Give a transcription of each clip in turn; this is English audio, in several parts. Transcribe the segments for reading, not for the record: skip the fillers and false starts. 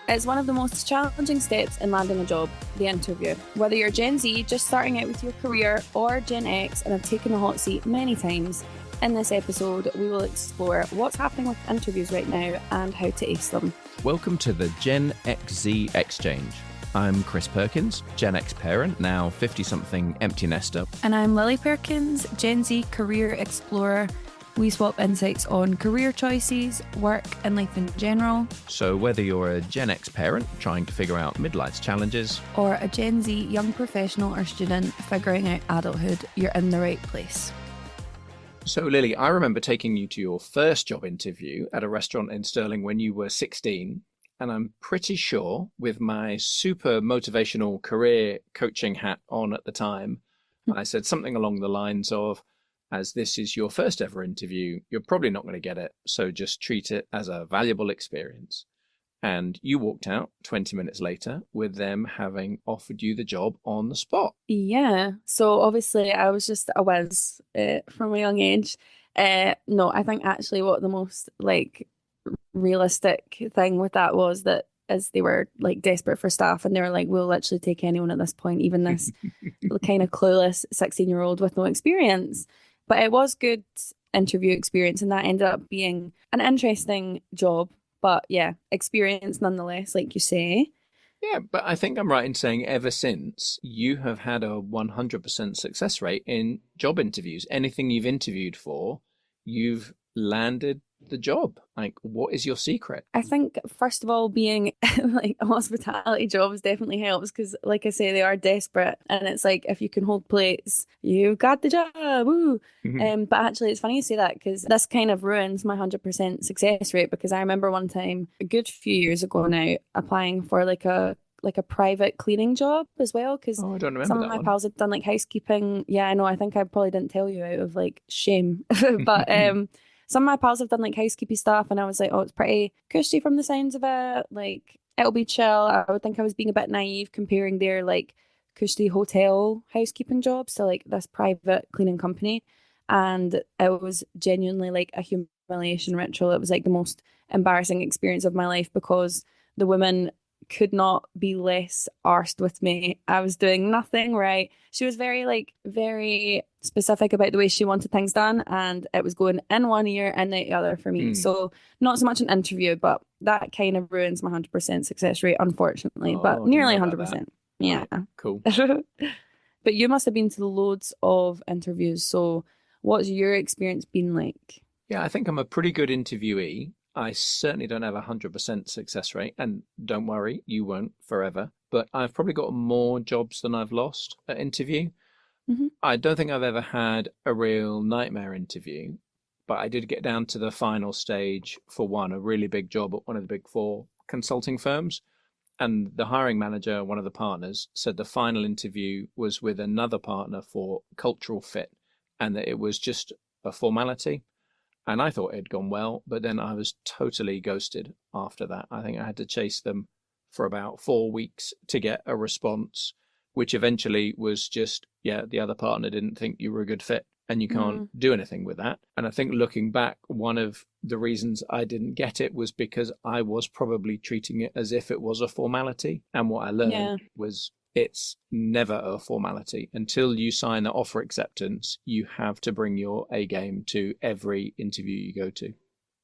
It's one of the most challenging steps in landing a job, the interview. Whether you're Gen Z just starting out with your career or Gen X and have taken the hot seat many times, in this episode we will explore what's happening with interviews right now and how to ace them. Welcome to the Gen XZ Exchange. I'm Chris Perkins, Gen X parent, now 50-something empty nester. And I'm Lily Perkins, Gen Z career explorer. We swap insights on career choices, work and life in general. So whether you're a Gen X parent trying to figure out midlife's challenges, or a Gen Z young professional or student figuring out adulthood, you're in the right place. So Lily, I remember taking you to your first job interview at a restaurant in Stirling when you were 16. And I'm pretty sure, with my super motivational career coaching hat on at the time, I said something along the lines of, as this is your first ever interview, you're probably not going to get it, so just treat it as a valuable experience. And you walked out 20 minutes later with them having offered you the job on the spot. Yeah, so obviously I was just a whiz from a young age. No, I think actually what the most realistic thing with that was that as they were desperate for staff and they were like, we'll literally take anyone at this point, even this kind of clueless 16-year-old with no experience. But it was good interview experience, and that ended up being an interesting job. But yeah, experience nonetheless, like you say. Yeah, but I think I'm right in saying ever since you have had a 100% success rate in job interviews. Anything you've interviewed for, you've landed the job. Like, what is your secret? I think first of all, being a hospitality jobs definitely helps because, like I say, they are desperate, and it's like if you can hold plates, you've got the job. Woo! But actually, it's funny you say that because this kind of ruins my 100% success rate, because I remember one time a good few years ago now applying for a private cleaning job as well, because I don't remember some of that my one. pals had done housekeeping. Yeah, I know. I think I probably didn't tell you out of shame, but some of my pals have done housekeeping stuff, and I was like, oh, it's pretty cushy from the sounds of it. It'll be chill. I would think I was being a bit naive comparing their cushy hotel housekeeping jobs to this private cleaning company, and it was genuinely a humiliation ritual. It was the most embarrassing experience of my life because the woman could not be less arsed with me. I was doing nothing right. She was very specific about the way she wanted things done, and it was going in one ear and the other for me. So not so much an interview, but that kind of ruins my 100% success rate, unfortunately. But nearly 100%. Yeah. Right, cool. But you must have been to loads of interviews. So what's your experience been like? Yeah, I think I'm a pretty good interviewee. I certainly don't have a 100% success rate, and don't worry, you won't forever. But I've probably got more jobs than I've lost at interview. Mm-hmm. I don't think I've ever had a real nightmare interview, but I did get down to the final stage for a really big job at one of the big four consulting firms. And the hiring manager, one of the partners, said the final interview was with another partner for cultural fit, and that it was just a formality. And I thought it had gone well, but then I was totally ghosted after that. I think I had to chase them for about 4 weeks to get a response, which eventually was just, the other partner didn't think you were a good fit, and you can't do anything with that. And I think looking back, one of the reasons I didn't get it was because I was probably treating it as if it was a formality. And what I learned was it's never a formality. Until you sign the offer acceptance, you have to bring your A game to every interview you go to.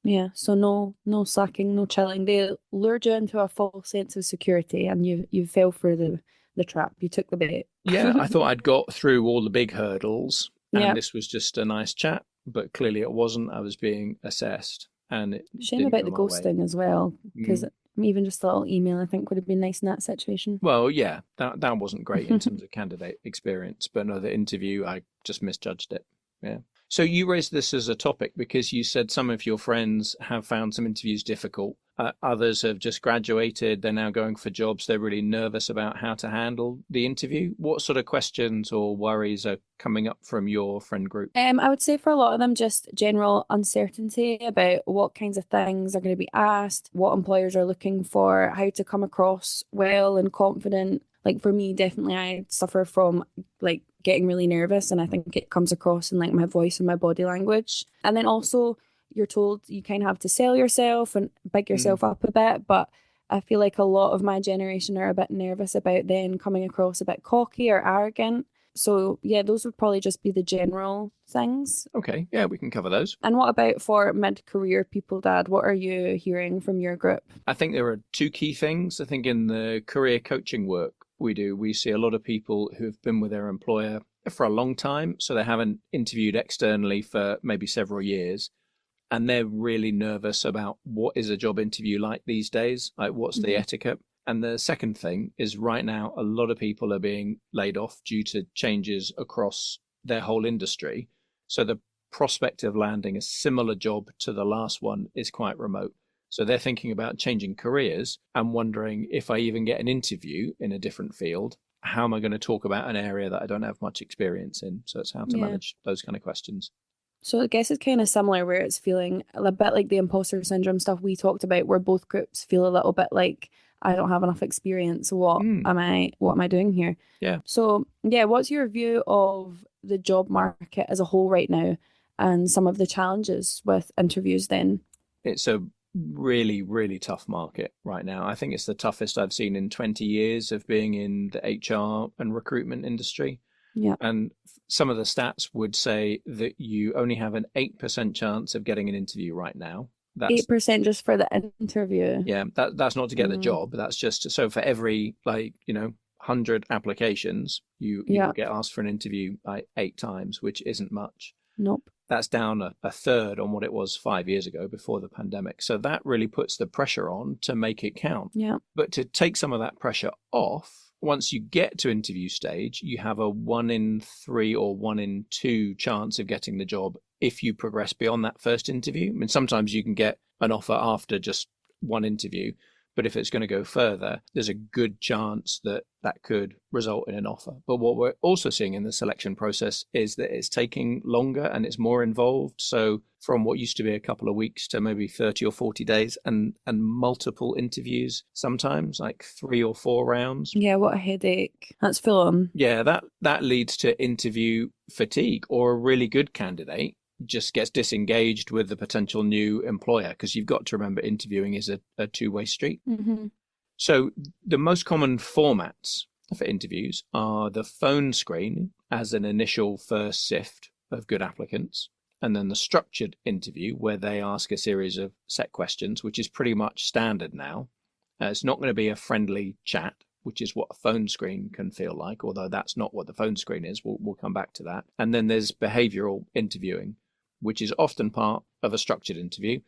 Yeah, so no slacking, no chilling. They lured you into a false sense of security, and you fell for the trap. You took the bait. Yeah, I thought I'd got through all the big hurdles, and this was just a nice chat, but clearly it wasn't. I was being assessed, and it shame about the ghosting as well, because even just a little email, I think, would have been nice in that situation. Well, yeah, that wasn't great in terms of candidate experience, but no, the interview, I just misjudged it. Yeah. So you raised this as a topic because you said some of your friends have found some interviews difficult. Others have just graduated. They're now going for jobs. They're really nervous about how to handle the interview. What sort of questions or worries are coming up from your friend group? I would say for a lot of them, just general uncertainty about what kinds of things are going to be asked, what employers are looking for, how to come across well and confident. For me, definitely I suffer from getting really nervous, and I think it comes across in my voice and my body language. And then also you're told you kind of have to sell yourself and big yourself up a bit, but I feel like a lot of my generation are a bit nervous about then coming across a bit cocky or arrogant. So, yeah, those would probably just be the general things. Okay, yeah, we can cover those. And what about for mid-career people, Dad? What are you hearing from your group? I think there are two key things. I think in the career coaching work we do, we see a lot of people who've been with their employer for a long time, so they haven't interviewed externally for maybe several years, and they're really nervous about what is a job interview like these days, like what's the Mhm. etiquette. And the second thing is right now, a lot of people are being laid off due to changes across their whole industry. So the prospect of landing a similar job to the last one is quite remote. So they're thinking about changing careers and wondering, if I even get an interview in a different field, how am I going to talk about an area that I don't have much experience in? So it's how to Yeah. manage those kind of questions. So I guess it's kind of similar where it's feeling a bit like the imposter syndrome stuff we talked about, where both groups feel a little bit like I don't have enough experience. Mm, What am I doing here? yeah, So yeah, what's your view of the job market as a whole right now and some of the challenges with interviews then? it's a really, really tough market right now. I think it's the toughest I've seen in 20 years of being in the HR and recruitment industry. Yeah. And some of the stats would say that you only have an 8% chance of getting an interview right now. That's 8% just for the interview. Yeah, that's not to get the Mm, job. That's just so for every, like, 100 applications, you yeah. will get asked for an interview like 8 times, which isn't much. Nope. That's down a third on what it was 5 years ago before the pandemic. So that really puts the pressure on to make it count. Yeah. But to take some of that pressure off, once you get to interview stage, you have a 1 in 3 or 1 in 2 chance of getting the job if you progress beyond that first interview. I mean, sometimes you can get an offer after just one interview, but if it's going to go further, there's a good chance that that could result in an offer. But what we're also seeing in the selection process is that it's taking longer and it's more involved. So from what used to be a couple of weeks to maybe 30 or 40 days and multiple interviews, sometimes like 3 or 4 rounds. Yeah, what a headache. That's full on. Yeah, that leads to interview fatigue, or a really good candidate just gets disengaged with the potential new employer, because you've got to remember interviewing is a two-way street. Hmm. So the most common formats for interviews are the phone screen as an initial first sift of good applicants, and then the structured interview where they ask a series of set questions, which is pretty much standard now. It's not going to be a friendly chat, which is what a phone screen can feel like, although that's not what the phone screen is. We'll come back to that. And then there's behavioral interviewing, which is often part of a structured interview.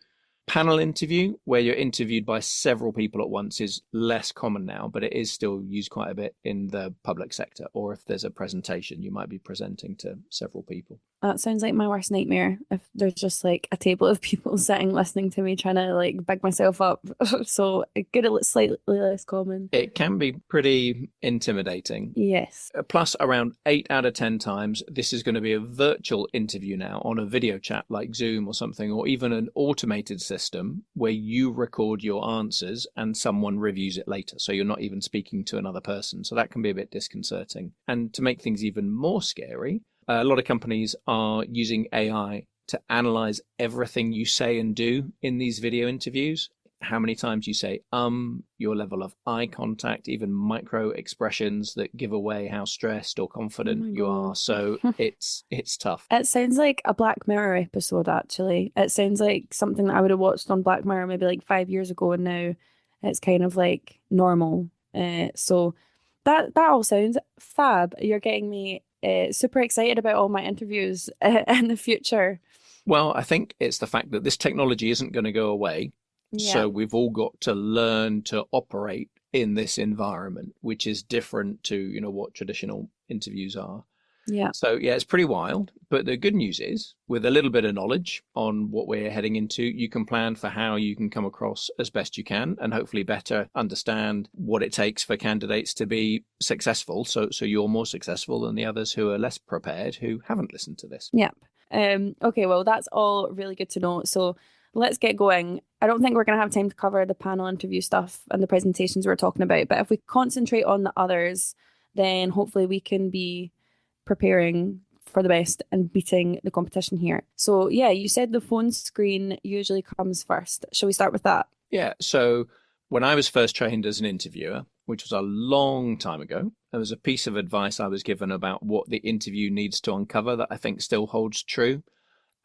Panel interview, where you're interviewed by several people at once, is less common now, but it is still used quite a bit in the public sector. Or if there's a presentation, you might be presenting to several people. That sounds like my worst nightmare. If there's just like a table of people sitting listening to me trying to like big myself up. So good, it's slightly less common. It can be pretty intimidating. Yes. Plus, around 8 out of 10 times, this is going to be a virtual interview now on a video chat like Zoom or something, or even an automated system where you record your answers and someone reviews it later. So you're not even speaking to another person. So that can be a bit disconcerting. And to make things even more scary, a lot of companies are using AI to analyze everything you say and do in these video interviews. How many times you say, your level of eye contact, even micro expressions that give away how stressed or Oh confident my you are. God. So it's tough. It sounds like a Black Mirror episode, actually. It sounds like something that I would have watched on Black Mirror maybe like 5 years ago, and now it's kind of like normal. So that all sounds fab. You're getting me super excited about all my interviews in the future. Well, I think it's the fact that this technology isn't going to go away. Yeah. So we've all got to learn to operate in this environment, which is different to, what traditional interviews are. Yeah. So yeah, it's pretty wild. But the good news is, with a little bit of knowledge on what we're heading into, you can plan for how you can come across as best you can, and hopefully better understand what it takes for candidates to be successful. So you're more successful than the others who are less prepared, who haven't listened to this. Yep. Okay, well, that's all really good to know. So let's get going. I don't think we're going to have time to cover the panel interview stuff and the presentations we're talking about, but if we concentrate on the others, then hopefully we can be preparing for the best and beating the competition here. So, yeah, you said the phone screen usually comes first. Shall we start with that? Yeah. So When I was first trained as an interviewer, which was a long time ago, there was a piece of advice I was given about what the interview needs to uncover that I think still holds true.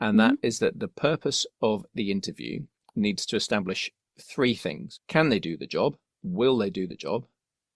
And Hmm. that is that the purpose of the interview needs to establish three things. Can they do the job? Will they do the job?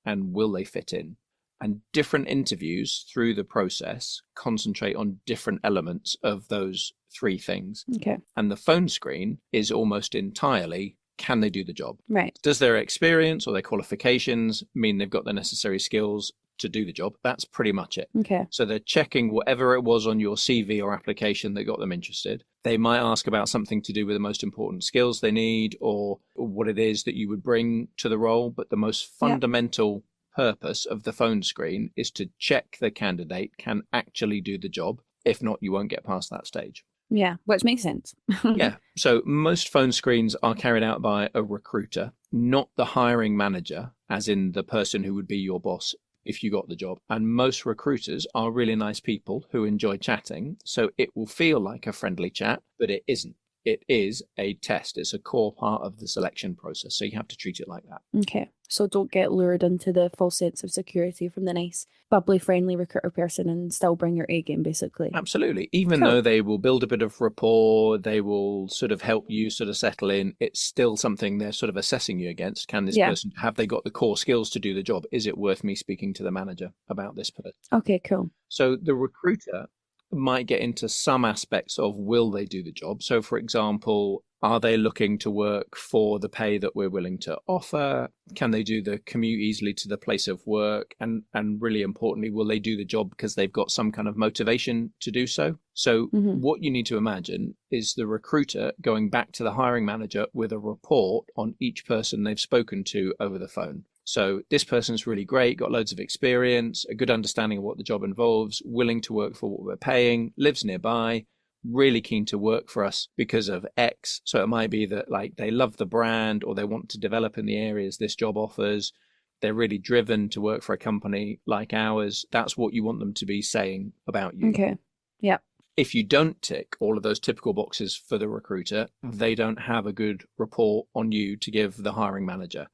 And will they fit in? And different interviews through the process concentrate on different elements of those three things. Okay. And the phone screen is almost entirely, can they do the job? Right. Does their experience or their qualifications mean they've got the necessary skills to do the job? That's pretty much it. Okay. So they're checking whatever it was on your CV or application that got them interested. They might ask about something to do with the most important skills they need or what it is that you would bring to the role. But the most fundamental purpose of the phone screen is to check the candidate can actually do the job. If not, you won't get past that stage. Yeah, which makes sense. Yeah. So most phone screens are carried out by a recruiter, not the hiring manager, as in the person who would be your boss if you got the job. And most recruiters are really nice people who enjoy chatting. So it will feel like a friendly chat, but it isn't. It is a test. It's a core part of the selection process. So you have to treat it like that. Okay. So don't get lured into the false sense of security from the nice, bubbly, friendly recruiter person and still bring your A game, basically. Absolutely. Even Cool. though they will build a bit of rapport, they will sort of help you sort of settle in, it's still something they're sort of assessing you against. Can this person, have they got the core skills to do the job? Is it worth me speaking to the manager about this person? Okay, cool. So the recruiter might get into some aspects of will they do the job. So, for example, are they looking to work for the pay that we're willing to offer? Can they do the commute easily to the place of work? And really importantly, will they do the job because they've got some kind of motivation to do so? So what you need to imagine is the recruiter going back to the hiring manager with a report on each person they've spoken to over the phone. So this person's really great, got loads of experience, a good understanding of what the job involves, willing to work for what we're paying, lives nearby, really keen to work for us because of X. So it might be that like they love the brand or they want to develop in the areas this job offers. They're really driven to work for a company like ours. That's what you want them to be saying about you. Okay. Yeah. If you don't tick all of those typical boxes for the recruiter, they don't have a good report on you to give the hiring manager.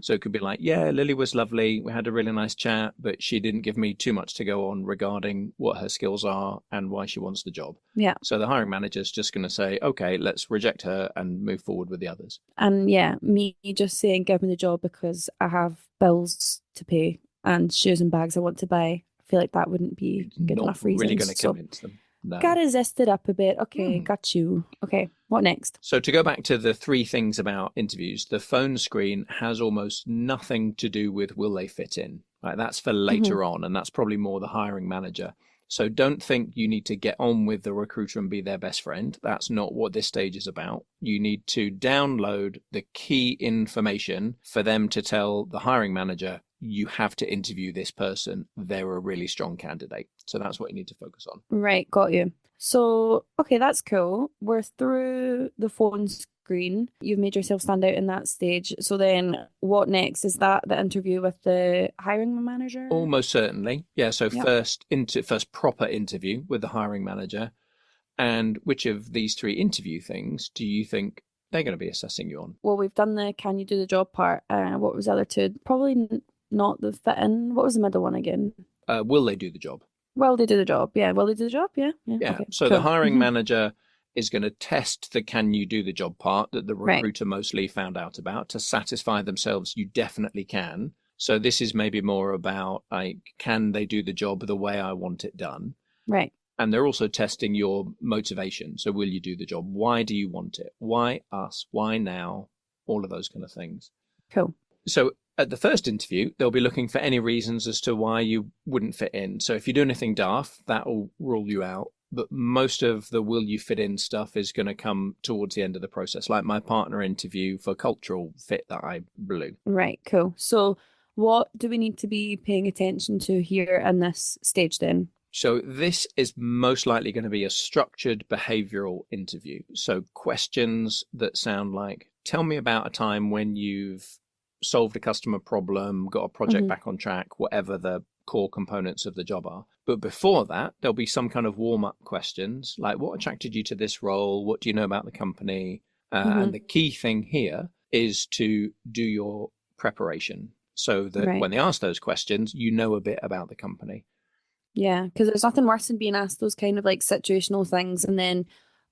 So it could be like, yeah, Lily was lovely. We had a really nice chat, but she didn't give me too much to go on regarding what her skills are and why she wants the job. Yeah. So the hiring manager is just going to say, okay, let's reject her and move forward with the others. And yeah, me just saying, give me the job because I have bills to pay and shoes and bags I want to buy. I feel like that wouldn't be good Not enough reasons. really going to convince them. No. Gotta zest it up a bit. Okay, got you. Okay, what next? So to go back to the three things about interviews, the phone screen has almost nothing to do with will they fit in. Right? That's for later on, and that's probably more the hiring manager. So don't think you need to get on with the recruiter and be their best friend. That's not what this stage is about. You need to download the key information for them to tell the hiring manager, you have to interview this person. They're a really strong candidate. So that's what you need to focus on. Right, got you. So, okay, that's cool. We're through the phone screen. You've made yourself stand out in that stage. So then what next? Is that the interview with the hiring manager? Almost certainly. Yeah. So first proper interview with the hiring manager. And which of these three interview things do you think they're going to be assessing you on? Well, we've done the can you do the job part. What was the other two? Probably not the fit in. What was the middle one again? Will they do the job? Will they do the job? Yeah. Will they do the job? Yeah. Yeah. Okay, So cool. the hiring manager is going to test the can you do the job part that the recruiter mostly found out about to satisfy themselves you definitely can. So this is maybe more about like, can they do the job the way I want it done? Right. And they're also testing your motivation. So will you do the job? Why do you want it? Why us? Why now? All of those kind of things. Cool. So at the first interview, they'll be looking for any reasons as to why you wouldn't fit in. So if you do anything daft, that will rule you out. But most of the will you fit in stuff is going to come towards the end of the process, like my partner interview for cultural fit that I blew. Right, cool. So what do we need to be paying attention to here in this stage then? So this is most likely going to be a structured behavioral interview. So questions that sound like, tell me about a time when you've solved a customer problem, got a project back on track, whatever the core components of the job are. But before that, there'll be some kind of warm-up questions, like what attracted you to this role? What do you know about the company? And the key thing here is to do your preparation so that Right. when they ask those questions, you know a bit about the company. Yeah, because there's nothing worse than being asked those kind of like situational things, and then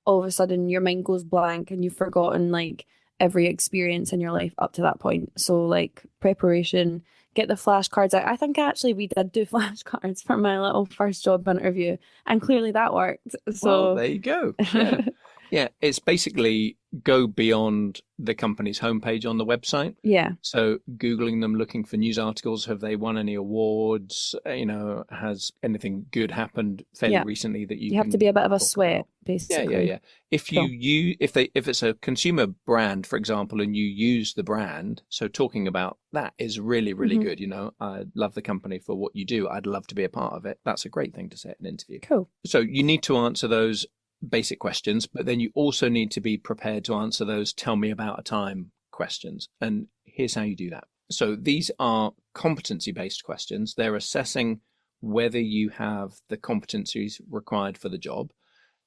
all of a sudden your mind goes blank and you've forgotten like every experience in your life up to that point. So like preparation, get the flashcards out. I think actually we did do flashcards for my little first job interview, and clearly that worked. Well, So there you go. Yeah. Yeah. It's basically go beyond the company's homepage on the website. yeah, So Googling them, looking for news articles. Have they won any awards? Has anything good happened fairly yeah, recently that you you have to be can a bit of a talk sweat, about? Yeah, yeah, basically. yeah. If you Cool. use, if it's a consumer brand, for example, and you use the brand, so talking about that is really, really Hmm. good. I love the company for what you do. I'd love to be a part of it. That's a great thing to say at an interview. Cool. So you need to answer those basic questions, but then you also need to be prepared to answer those tell me about a time questions. And here's how you do that. So these are competency based questions. They're assessing whether you have the competencies required for the job.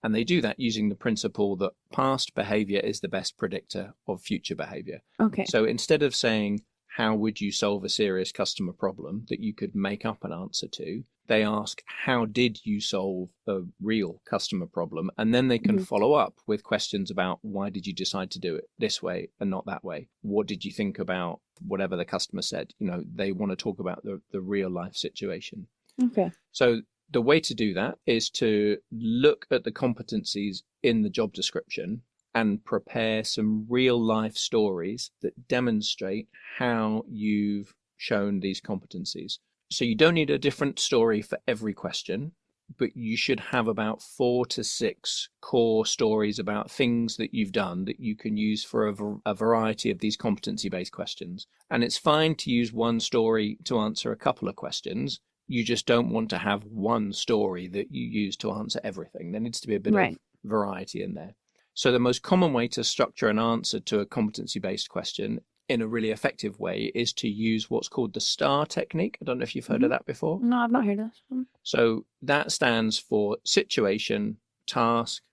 And they do that using the principle that past behavior is the best predictor of future behavior. Okay. So instead of saying, how would you solve a serious customer problem that you could make up an answer to, they ask, how did you solve a real customer problem? And then they can Hmm. follow up with questions about why did you decide to do it this way and not that way? What did you think about whatever the customer said? They want to talk about the real life situation. Okay. So the way to do that is to look at the competencies in the job description and prepare some real life stories that demonstrate how you've shown these competencies. So you don't need a different story for every question, but you should have about 4 to 6 core stories about things that you've done that you can use for a variety of these competency based questions. And it's fine to use one story to answer a couple of questions. You just don't want to have one story that you use to answer everything. There needs to be a bit of Right. variety in there. So, the most common way to structure an answer to a competency based question in a really effective way is to use what's called the STAR technique. I don't know if you've heard Hmm. of that before. No, I've not heard of this one. So, that stands for situation, task,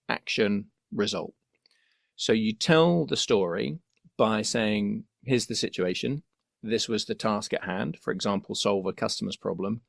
action, result. So, you tell the story by saying, here's the situation. This was the task at hand. For example, solve a customer's problem.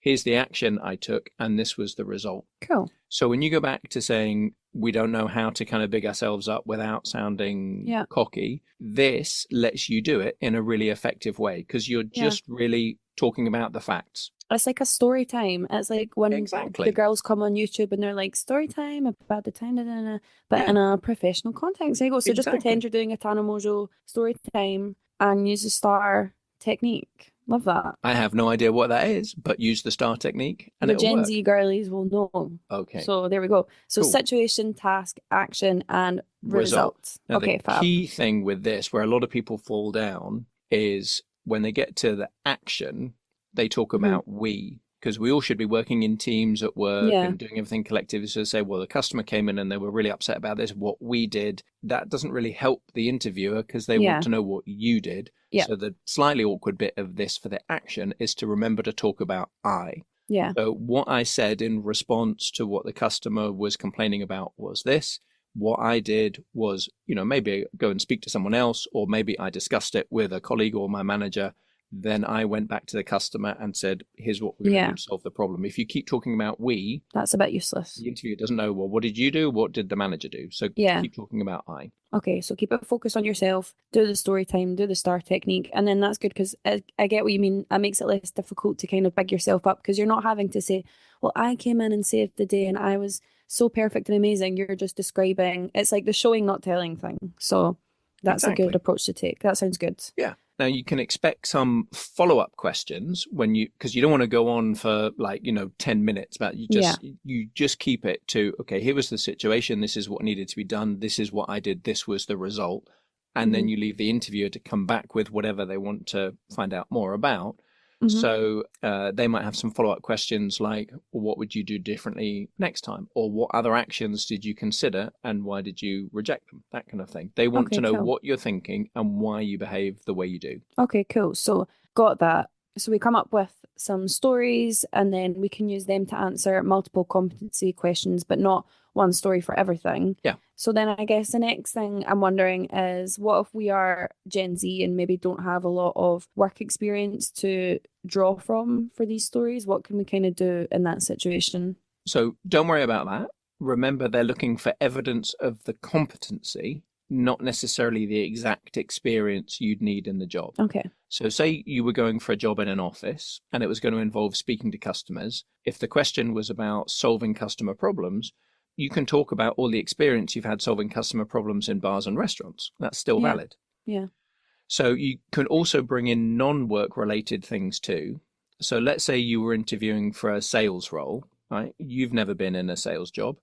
Here's the action I took, and this was the result. Cool. So when you go back to saying we don't know how to kind of big ourselves up without sounding Yeah. cocky, this lets you do it in a really effective way because you're Yeah. just really talking about the facts. It's like a story time. It's like when the Exactly. girls come on YouTube and they're like, story time about the time, da, da, da, but Yeah, in a professional context. There you go. So just pretend exactly. you're doing a Tana Mojo story time and use the star technique. Love that. I have no idea what that is, but use the STAR technique and The it'll Gen work. Z girlies will know. Okay, So there we go. So cool. situation, task, action, and Result. result. Now, the Okay, fab. key thing with this, where a lot of people fall down, is when they get to the action, they talk Hmm. about we, because we all should be working in teams at work Yeah. and doing everything collectively. So say, well, the customer came in and they were really upset about this, what we did. That doesn't really help the interviewer because they want Yeah. to know what you did. Yeah. So the slightly awkward bit of this for the action is to remember to talk about I. Yeah. So what I said in response to what the customer was complaining about was this. What I did was, maybe go and speak to someone else, or maybe I discussed it with a colleague or my manager. Then I went back to the customer and said, here's what we're going to Yeah. do to solve the problem. If you keep talking about we, That's a bit useless. the interviewer doesn't know, well, what did you do? What did the manager do? So Yeah. keep talking about I. Okay, so keep it focused on yourself, do the story time, do the star technique, and then that's good because I get what you mean. It makes it less difficult to kind of big yourself up because you're not having to say, well, I came in and saved the day and I was so perfect and amazing. You're just describing, it's like the showing, not telling thing. So that's a good Exactly. approach to take. That sounds good. Yeah. Now you can expect some follow-up questions because you don't want to go on for 10 minutes, but Yeah. you just keep it to, okay, here was the situation, this is what needed to be done, this is what I did, this was the result. And then Hmm. you leave the interviewer to come back with whatever they want to find out more about. Hmm. So they might have some follow-up questions like, well, what would you do differently next time? Or what other actions did you consider and why did you reject them? That kind of thing. They want to Okay, know cool. what you're thinking and why you behave the way you do. Okay, cool. So got that. So we come up with some stories, and then we can use them to answer multiple competency questions, but not one story for everything. Yeah. So then I guess the next thing I'm wondering is, what if we are Gen Z and maybe don't have a lot of work experience to draw from for these stories? What can we kind of do in that situation? So don't worry about that. Remember, they're looking for evidence of the competency, not necessarily the exact experience you'd need in the job. Okay. So say you were going for a job in an office and it was going to involve speaking to customers. If the question was about solving customer problems, you can talk about all the experience you've had solving customer problems in bars and restaurants. That's still Yeah. valid. Yeah. So you can also bring in non-work related things too. So let's say you were interviewing for a sales role, right? You've never been in a sales job,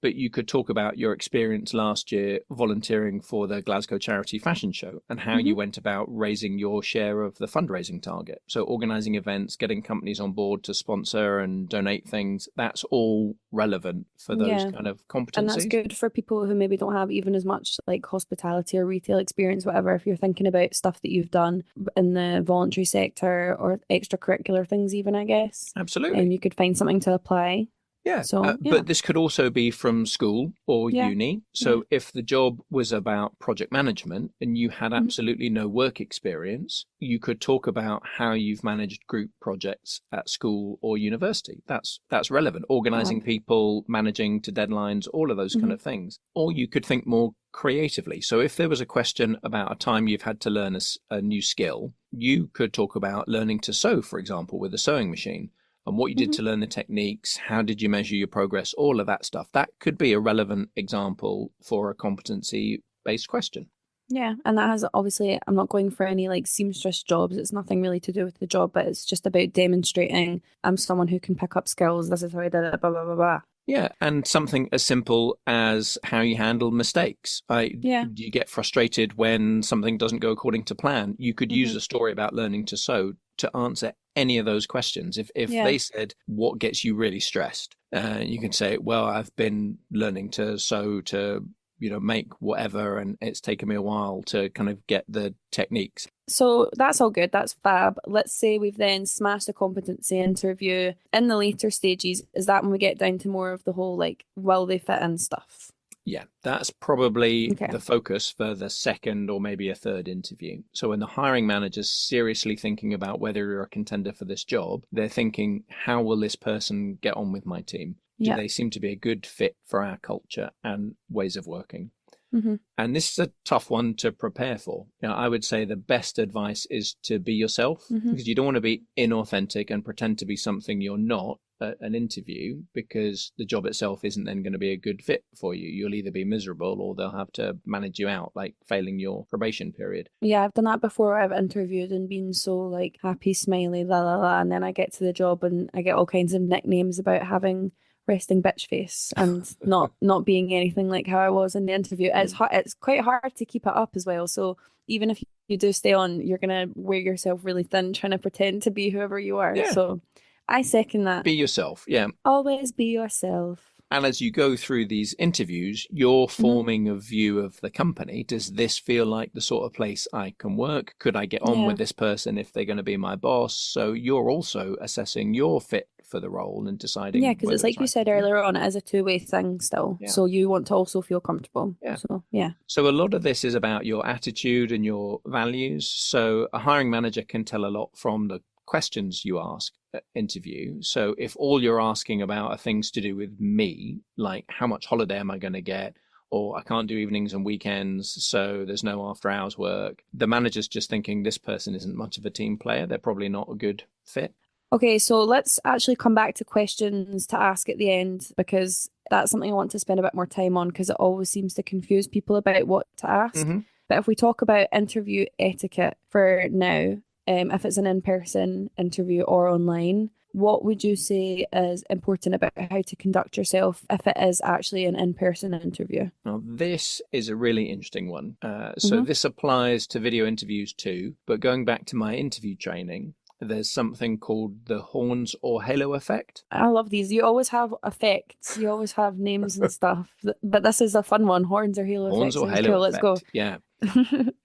but you could talk about your experience last year volunteering for the Glasgow Charity Fashion Show and how you went about raising your share of the fundraising target. So organizing events, getting companies on board to sponsor and donate things, that's all relevant for those Yeah. kind of And that's competencies. good for people who maybe don't have even as much like hospitality or retail experience, whatever. If you're thinking about stuff that you've done in the voluntary sector or extracurricular things, even, I guess, and Absolutely. you could find something to apply. Yeah, So, yeah, but this could also be from school or yeah, uni. yeah. So if the job was about project management and you had Mhm. absolutely no work experience, you could talk about how you've managed group projects at school or university. That's relevant. Organizing Fab. people, managing to deadlines, all of those kind Hmm. of things. Or you could think more creatively. So if there was a question about a time you've had to learn a new skill, you could talk about learning to sew, for example, with a sewing machine and what you did Hmm. to learn the techniques, how did you measure your progress, all of that stuff. That could be a relevant example for a competency based question. Yeah, and that has obviously, I'm not going for any like seamstress jobs. It's nothing really to do with the job, but it's just about demonstrating I'm someone who can pick up skills. This is how I did it, blah, blah, blah, blah. Yeah, and something as simple as how you handle mistakes. Yeah. Do you get frustrated when something doesn't go according to plan? You could use Hmm. a story about learning to sew to answer any of those questions. If Yeah. they said, what gets you really stressed? You can say, well, I've been learning to sew to, make whatever, and it's taken me a while to kind of get the techniques. So that's all good. That's fab. Let's say we've then smashed a competency interview in the later stages. Is that when we get down to more of the whole like, will they fit in stuff? Yeah, that's probably Okay. the focus for the second or maybe a third interview. So when the hiring manager's seriously thinking about whether you're a contender for this job, they're thinking, how will this person get on with my team? Do Yeah. they seem to be a good fit for our culture and ways of working? Hmm. And this is a tough one to prepare for. I would say the best advice is to be yourself Hmm. because you don't want to be inauthentic and pretend to be something you're not at an interview because the job itself isn't then going to be a good fit for you. You'll either be miserable or they'll have to manage you out, like failing your probation period. Yeah, I've done that before. I've interviewed and been so like happy, smiley, la la la, and then I get to the job and I get all kinds of nicknames about having resting bitch face and not being anything like how I was in the interview. It's Mm. hard, it's quite hard to keep it up as well. So even if you do stay on, you're gonna wear yourself really thin trying to pretend to be whoever you are. Yeah, So I second that. be yourself. Yeah. Always be yourself. And as you go through these interviews, you're Hmm. forming a view of the company. Does this feel like the sort of place I can work? Could I get on Yeah. with this person if they're going to be my boss? So you're also assessing your fit for the role and Yeah, deciding because it's whether it's like you right said for you. earlier on, it is a two-way thing still. Yeah. So you want to also feel comfortable. Yeah. So yeah. So a lot of this is about your attitude and your values. So a hiring manager can tell a lot from the questions you ask at interview. So if all you're asking about are things to do with me, like how much holiday am I going to get? Or I can't do evenings and weekends, so there's no after hours work. The manager's just thinking this person isn't much of a team player. They're probably not a good fit. Okay, so let's actually come back to questions to ask at the end because that's something I want to spend a bit more time on because it always seems to confuse people about what to ask. Mm-hmm. But if we talk about interview etiquette for now, if it's an in-person interview or online, what would you say is important about how to conduct yourself if it is actually an in-person interview? Now, this is a really interesting one. So Hmm. this applies to video interviews too, but going back to my interview training, there's something called the horns or halo effect. I love these. You always have effects. You always have names and stuff. But this is a fun one. Horns or halo Horns effect or sounds halo cool. Let's go. effect. Yeah.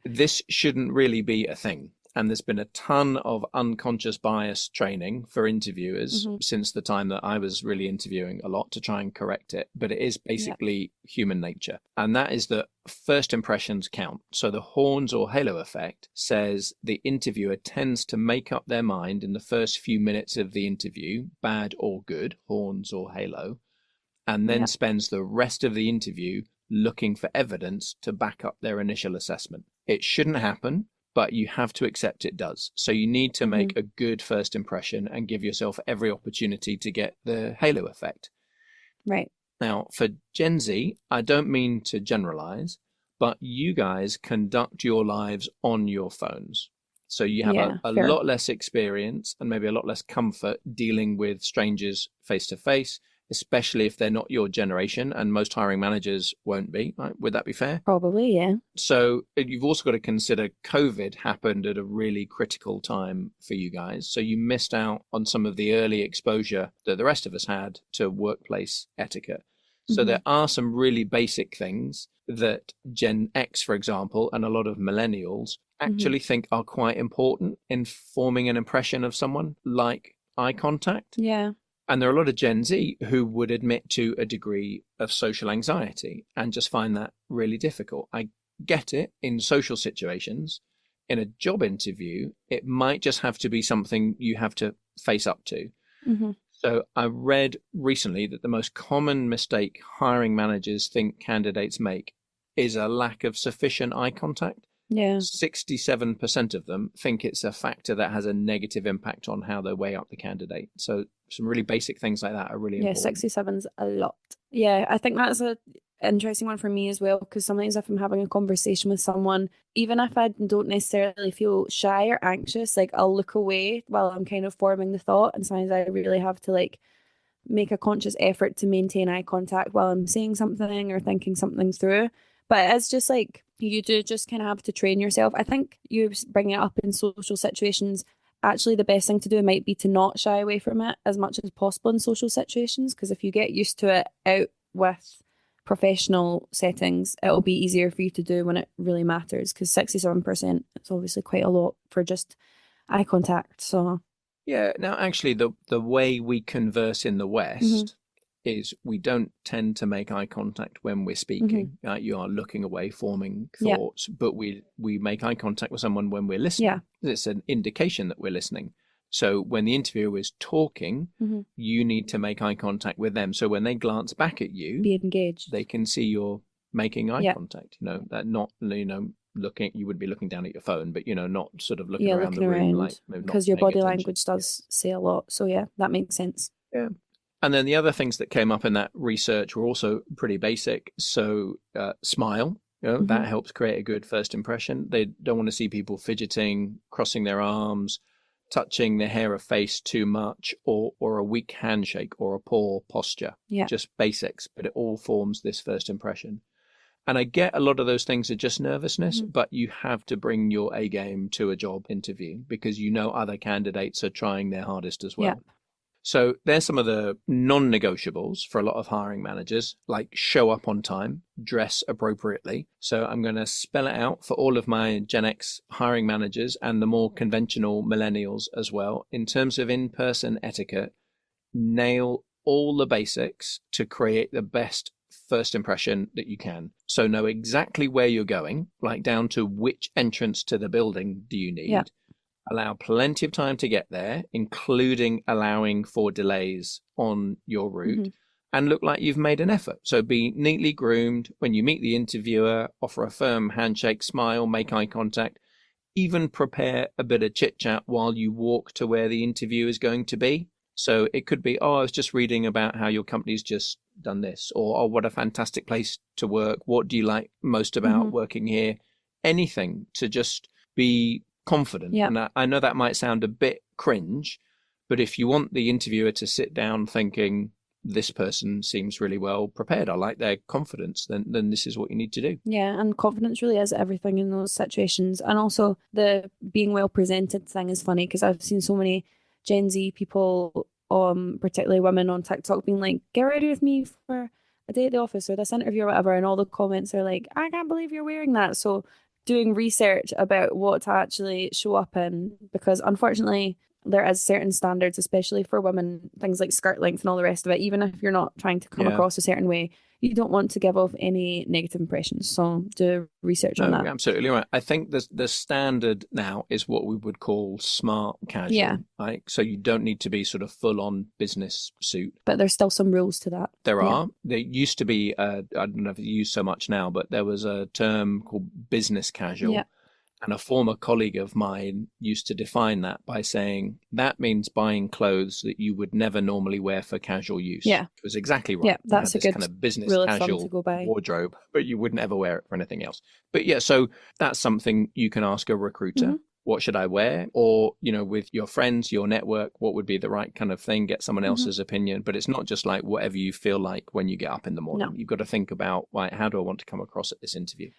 This shouldn't really be a thing. and there's been a ton of unconscious bias training for interviewers Hmm. since the time that I was really interviewing a lot to try and correct it. But it is Yeah. basically human nature. And that is that first impressions count. So the horns or halo effect says the interviewer tends to make up their mind in the first few minutes of the interview, bad or good, horns or halo, and then Yeah. spends the rest of the interview looking for evidence to back up their initial assessment. It shouldn't happen, but you have to accept it does. So you need to Hmm. make a good first impression and give yourself every opportunity to get the halo effect. Right. Now, for Gen Z, I don't mean to generalize, but you guys conduct your lives on your phones. So you have Yeah. a Fair. lot less experience and maybe a lot less comfort dealing with strangers face to face, especially if they're not your generation, and most hiring managers won't be, right? Would that be fair? Probably. Yeah. So you've also got to consider COVID happened at a really critical time for you guys. So you missed out on some of the early exposure that the rest of us had to workplace etiquette. So Hmm. there are some really basic things that Gen X, for example, and a lot of millennials Hmm. actually think are quite important in forming an impression of someone, like eye contact. Yeah. And there are a lot of Gen Z who would admit to a degree of social anxiety and just find that really difficult. I get it in social situations. In a job interview, it might just have to be something you have to face up to. Hmm. So I read recently that the most common mistake hiring managers think candidates make is a lack of sufficient eye contact. Yeah. 67% of them think it's a factor that has a negative impact on how they weigh up the candidate. So some really basic things like that are really Yeah. important. 67's a lot. Yeah. I think that's a interesting one for me as well, because sometimes if I'm having a conversation with someone, even if I don't necessarily feel shy or anxious, like I'll look away while I'm kind of forming the thought. And sometimes I really have to like make a conscious effort to maintain eye contact while I'm saying something or thinking something through. But it's just like you do just kind of have to train yourself. I think you bringing it up in social situations, actually, the best thing to do might be to not shy away from it as much as possible in social situations. Because if you get used to it out with professional settings, it'll be easier for you to do when it really matters. Because 67% is obviously quite a lot for just eye contact. So, Yeah, now actually the way we converse in the hmm. West is we don't tend to make eye contact when we're Hmm. speaking. You are looking away, forming Yeah, thoughts, but we make eye contact with someone when we're yeah. listening. It's an indication that we're listening. So when the interviewer is talking, Hmm. you need to make eye contact with them. So when they glance back at you, Be engaged. they can see you're making eye Yeah. contact. That not looking. You would be looking down at your phone, but not sort of looking Yeah, around the looking room like around maybe not because your paying body attention. language Yeah. does say a lot. So yeah, that makes sense. Yeah. And then the other things that came up in that research were also pretty basic. So, smile, Hmm. that helps create a good first impression. They don't want to see people fidgeting, crossing their arms, touching their hair or face too much, or a weak handshake or a poor posture. Yeah. Just basics, but it all forms this first impression. And I get a lot of those things are just nervousness, Hmm. but you have to bring your A game to a job interview because other candidates are trying their hardest as Yeah. well. So there's some of the non-negotiables for a lot of hiring managers, like show up on time, dress appropriately. So I'm going to spell it out for all of my Gen X hiring managers and the more conventional millennials as well. In terms of in-person etiquette, nail all the basics to create the best first impression that you can. So know exactly where you're going, like down to which entrance to the building do you Yeah. need. Allow plenty of time to get there, including allowing for delays on your Hmm. route, and look like you've made an effort. So be neatly groomed when you meet the interviewer, offer a firm handshake, smile, make eye contact, even prepare a bit of chit chat while you walk to where the interview is going to be. So it could be, oh, I was just reading about how your company's just done this, or oh, what a fantastic place to work. What do you like most about Hmm. working here? Anything to just be confident. Yeah. And I know that might sound a bit cringe, but if you want the interviewer to sit down thinking, this person seems really well prepared, I like their confidence, then this is what you need to do. Yeah. And confidence really is everything in those situations. And also the being well presented thing is funny because I've seen so many Gen Z people, particularly women on TikTok, being like, "Get ready with me for a day at the office or this interview or whatever," and all the comments are like, "I can't believe you're wearing that." So doing research about what to actually show up in, because unfortunately there is certain standards, especially for women, things like skirt length and all the rest of it. Even if you're not trying to come Yeah. across a certain way, you don't want to give off any negative impressions. So do research on No, that. you're absolutely right. I think the standard now is what we would call smart Yeah, casual, right? So you don't need to be sort of full on business suit. but there's still some rules to that. There Yeah. are. There used to be, I don't know if it's used so much now, but there was a term called business Yeah. casual. And a former colleague of mine used to define that by saying that means buying clothes that you would never normally wear for casual use. Yeah. It was exactly right. Yeah. You had That's a this kind good of business rule of thumb to casual go by. wardrobe, but you wouldn't ever wear it for anything else. But yeah, so that's something you can ask a recruiter. Hmm. What should I wear? Or, with your friends, your network, what would be the right kind of thing? Get someone Hmm. else's opinion. But it's not just like whatever you feel like when you get up in the morning. No. You've got to think about, right, how do I want to come across at this interview?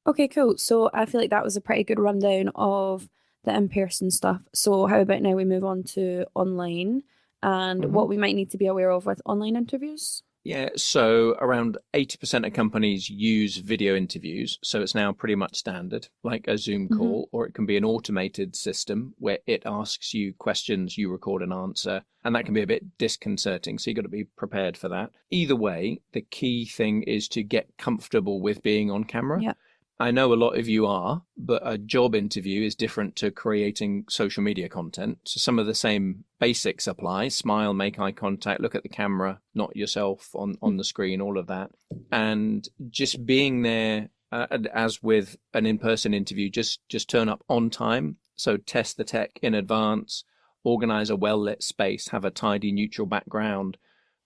Okay, cool. So I feel like that was a pretty good rundown of the in-person stuff. So how about now we move on to online and Mhm. what we might need to be aware of with online interviews? Yeah, so around 80% of companies use video interviews. So it's now pretty much standard, like a Zoom Hmm. call, or it can be an automated system where it asks you questions, you record an answer, and that can be a bit disconcerting. So you've got to be prepared for that. Either way, the key thing is to get comfortable with being on camera. Yeah. I know a lot of you are, but a job interview is different to creating social media content. So some of the same basics apply. Smile, make eye contact, look at the camera, not yourself on the screen, all of that. And just being there, as with an in-person interview, just turn up on time. So test the tech in advance, organize a well-lit space, have a tidy neutral background,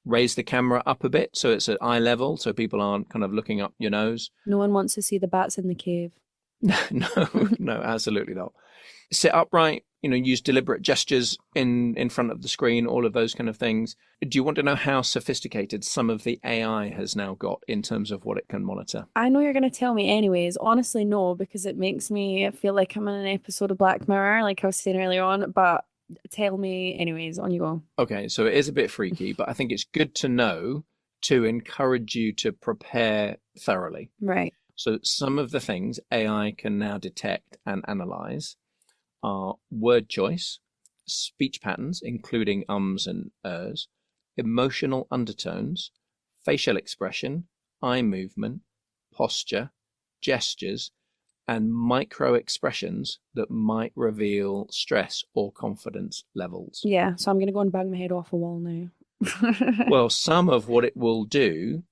raise the camera up a bit so it's at eye level so people aren't kind of looking up your nose. No one wants to see the bats in the cave. No, no, absolutely not. Sit upright, use deliberate gestures in front of the screen, all of those kind of things. Do you want to know how sophisticated some of the AI has now got in terms of what it can monitor? I know you're going to tell me anyways. Honestly, no, because it makes me feel like I'm in an episode of Black Mirror, like I was saying earlier on, but tell me anyways, on you go. Okay, so it is a bit freaky, but I think it's good to know to encourage you to prepare thoroughly. Right. So some of the things AI can now detect and analyze are word choice, speech patterns, including ums and ers, emotional undertones, facial expression, eye movement, posture, gestures, and micro expressions that might reveal stress or confidence levels. Yeah, so I'm going to go and bang my head off a wall now. Well, some of what it will do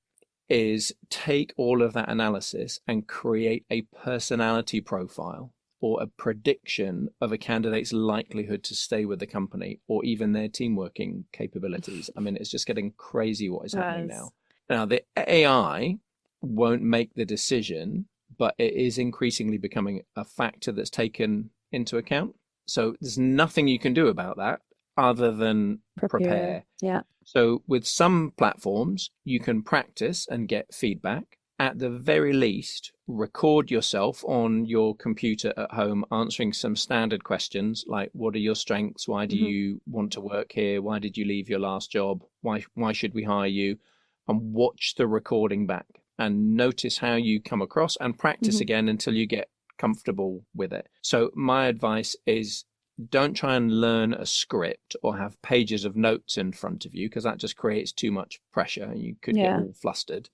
is take all of that analysis and create a personality profile or a prediction of a candidate's likelihood to stay with the company or even their team working capabilities. I mean, it's just getting crazy what is happening now. Now, the AI won't make the decision, but it is increasingly becoming a factor that's taken into account. So there's nothing you can do about that other than prepare. Yeah. So with some platforms, you can practice and get feedback. At the very least, record yourself on your computer at home answering some standard questions like what are your strengths? Why do you want to work here? Why did you leave your last job? Why should we hire you? And watch the recording back and notice how you come across and practice again until you get comfortable with it. So my advice is don't try and learn a script or have pages of notes in front of you because that just creates too much pressure and you could get all flustered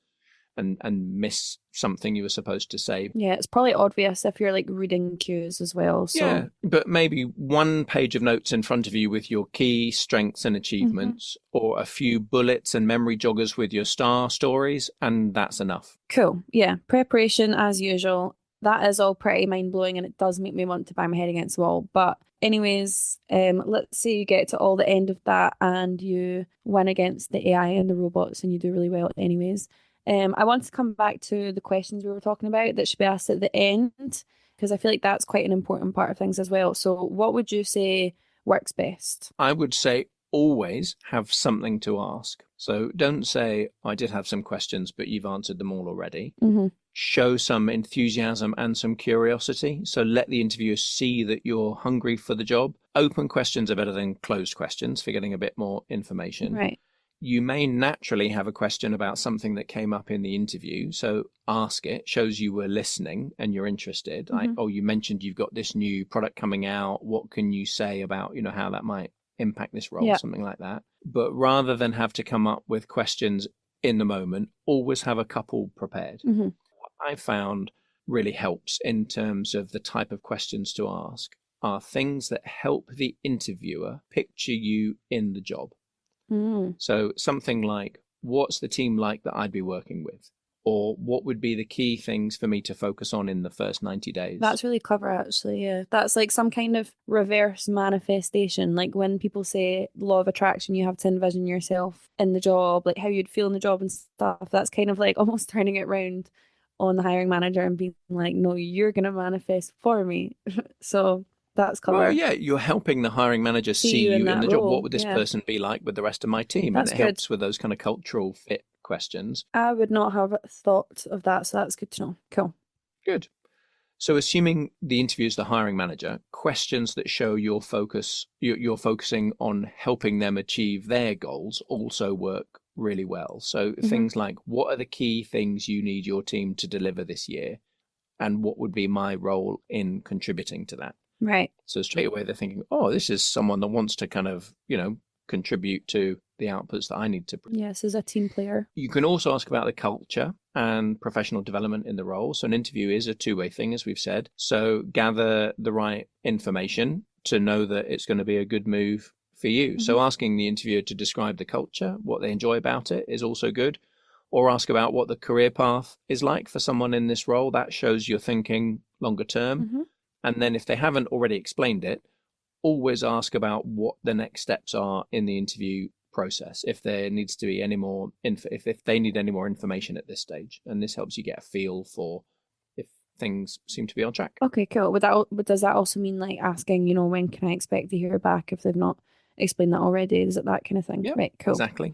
and miss something you were supposed to say. Yeah, it's probably obvious if you're like reading cues as well. So Yeah, but maybe one page of notes in front of you with your key strengths and achievements or a few bullets and memory joggers with your star stories, and that's enough. Cool. Yeah, preparation as usual. That is all pretty mind-blowing and it does make me want to bang my head against the wall. But anyways, let's say you get to all the end of that and you win against the AI and the robots and you do really well anyways. I want to come back to the questions we were talking about that should be asked at the end because I feel like that's quite an important part of things as well. So what would you say works best? I would say always have something to ask. So don't say, I did have some questions, but you've answered them all already. Show some enthusiasm and some curiosity. So let the interviewer see that you're hungry for the job. Open questions are better than closed questions for getting a bit more information. Right. you may naturally have a question about something that came up in the interview. So ask it, shows you were listening and you're interested. Like, oh, you mentioned you've got this new product coming out. What can you say about, how that might impact this role, something like that. But rather than have to come up with questions in the moment, always have a couple prepared. What I found really helps in terms of the type of questions to ask are things that help the interviewer picture you in the job. So something like, what's the team like that I'd be working with? Or what would be the key things for me to focus on in the first 90 days? That's really clever, actually. Yeah. That's like some kind of reverse manifestation. Like when people say law of attraction, you have to envision yourself in the job, like how you'd feel in the job and stuff. That's kind of like almost turning it round on the hiring manager and being like, no, you're going to manifest for me. So that's clever. Well, yeah, you're helping the hiring manager see you in the job. role. What would this person be like with the rest of my team? That's and it good. helps with those kind of cultural fit questions. I would not have thought of that, so that's good to know. Cool. Good. So assuming the interview is the hiring manager, questions that show you're focusing on helping them achieve their goals also work really well. So things like, what are the key things you need your team to deliver this year? And what would be my role in contributing to that? Right. So straight away they're thinking, oh, this is someone that wants to kind of, contribute to the outputs that I need to. Yes, as a team player. You can also ask about the culture and professional development in the role. So an interview is a two-way thing, as we've said. So gather the right information to know that it's going to be a good move for you. So asking the interviewer to describe the culture, what they enjoy about it, is also good. Or ask about what the career path is like for someone in this role. That shows you're thinking longer term. And then if they haven't already explained it, always ask about what the next steps are in the interview process. If there needs to be any more, if they need any more information at this stage, and this helps you get a feel for if things seem to be on track. Okay, cool. Does that also mean like asking, when can I expect to hear back if they've not explained that already? Is it that kind of thing? Yeah, right. Cool. Exactly.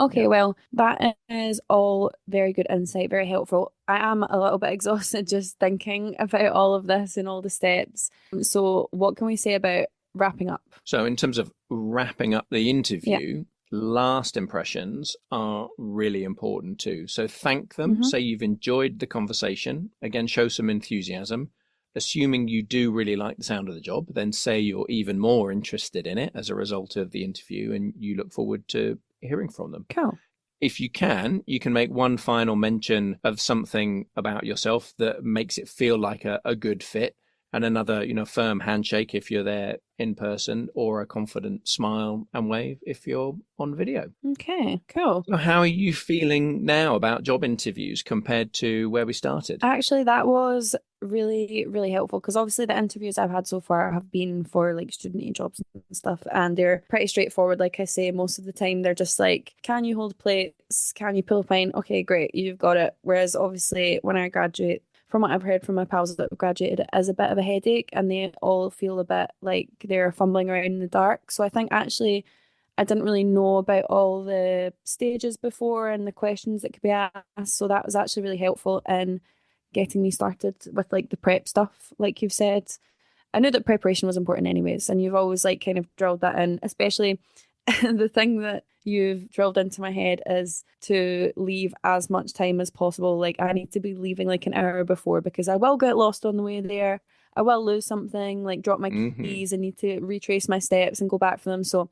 Okay, well, that is all very good insight, very helpful. I am a little bit exhausted just thinking about all of this and all the steps. So what can we say about wrapping up? So in terms of wrapping up the interview, last impressions are really important too. So thank them, say you've enjoyed the conversation, again, show some enthusiasm. Assuming you do really like the sound of the job, then say you're even more interested in it as a result of the interview and you look forward to hearing from them. Cool. If you can make one final mention of something about yourself that makes it feel like a good fit, and another, firm handshake if you're there in person, or a confident smile and wave if you're on video. Okay, cool. So how are you feeling now about job interviews compared to where we started? Actually, that was really, really helpful because obviously the interviews I've had so far have been for like student jobs and stuff, and they're pretty straightforward. Like I say, most of the time they're just like, can you hold plates? Can you pull a pint? Okay, great, you've got it. Whereas obviously when I graduate, from what I've heard from my pals that have graduated, it is a bit of a headache and they all feel a bit like they're fumbling around in the dark. So I think actually I didn't really know about all the stages before and the questions that could be asked. So that was actually really helpful in getting me started with like the prep stuff, like you've said. I knew that preparation was important anyways, and you've always like kind of drilled that in, especially the thing that you've drilled into my head is to leave as much time as possible. Like I need to be leaving like an hour before because I will get lost on the way there. I will lose something, like drop my keys and need to retrace my steps and go back for them. So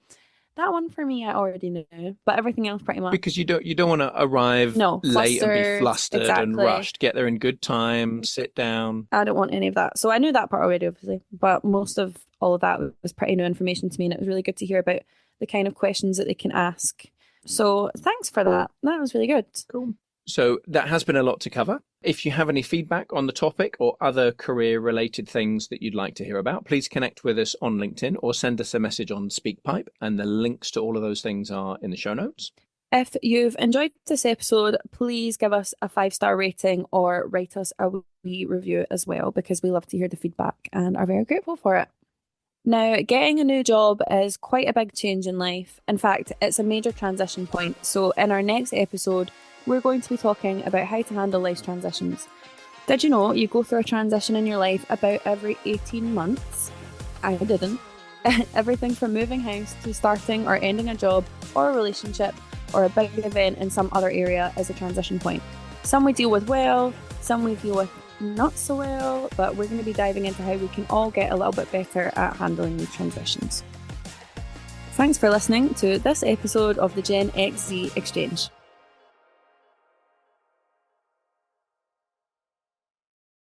that one for me, I already knew, but everything else pretty much. Because you don't want to arrive late and be flustered and rushed. Get there in good time, sit down. I don't want any of that. So I knew that part already, obviously, but most of all of that was pretty new information to me, and it was really good to hear about the kind of questions that they can ask. So thanks for that. That was really good. Cool. So that has been a lot to cover. If you have any feedback on the topic or other career-related things that you'd like to hear about, please connect with us on LinkedIn or send us a message on SpeakPipe, and the links to all of those things are in the show notes. If you've enjoyed this episode, please give us a 5-star rating or write us a wee review as well, because we love to hear the feedback and are very grateful for it. Now, getting a new job is quite a big change in life. In fact, it's a major transition point. So in our next episode, we're going to be talking about how to handle life transitions. Did you know you go through a transition in your life about every 18 months? I didn't. Everything from moving house to starting or ending a job or a relationship or a big event in some other area is a transition point. Some we deal with well, some we deal with not so well, but we're going to be diving into how we can all get a little bit better at handling these transitions. Thanks for listening to this episode of the Gen XZ Exchange.